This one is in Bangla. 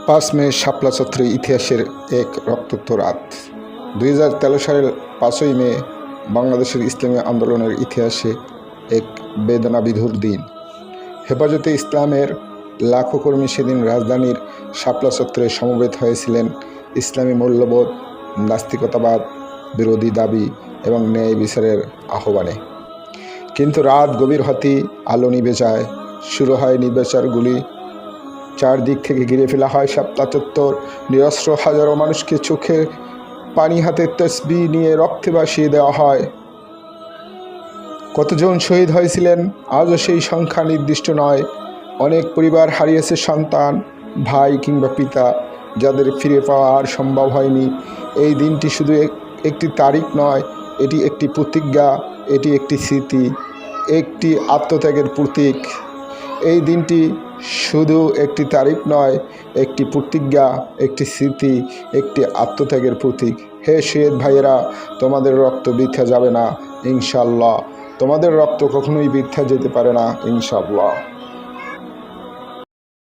5 মে শাপলা চত্বরে ইতিহাসের এক রক্তাক্ত রাত। 2013 সালের 5ই মে বাংলাদেশের ইসলামী আন্দোলনের ইতিহাসে এক বেদনাবিধুর দিন। হেফাজতে ইসলামের লাখো কর্মী সেদিন রাজধানীর শাপলা চত্বরে সমবেত হয়েছিলেন ইসলামী মূল্যবোধ, নাস্তিকতাবাদ বিরোধী দাবি এবং ন্যায় বিচারের আহ্বানে। কিন্তু রাত গভীর হতেই আলো নিভে যায়, শুরু হয় নির্বিচার গুলি। চারদিক থেকে ঘিরে ফেলা হয় শাপলা চত্বর। নিরস্ত্র হাজারো মানুষকে চোখে পানি হাতে তসবিহ নিয়ে রক্তে ভাসিয়ে দেওয়া হয়। কতজন শহীদ হয়েছিলেন আজও সেই সংখ্যা নির্দিষ্ট নয়। অনেক পরিবার হারিয়েছে সন্তান, ভাই কিংবা পিতা, যাদের ফিরে পাওয়া আর সম্ভব হয়নি। এই দিনটি শুধু একটি তারিখ নয়, এটি একটি প্রতিজ্ঞা, এটি একটি স্মৃতি, একটি আত্মত্যাগের প্রতীক। এই দিনটি শুধু একটি তারিখ নয়, একটি প্রতিজ্ঞা, একটি স্মৃতি, একটি আত্মত্যাগের প্রতীক। হে শহীদ ভাইয়েরা, তোমাদের রক্ত বৃথা যাবে না ইনশাআল্লাহ। তোমাদের রক্ত কখনোই বৃথা যেতে পারে না ইনশাআল্লাহ।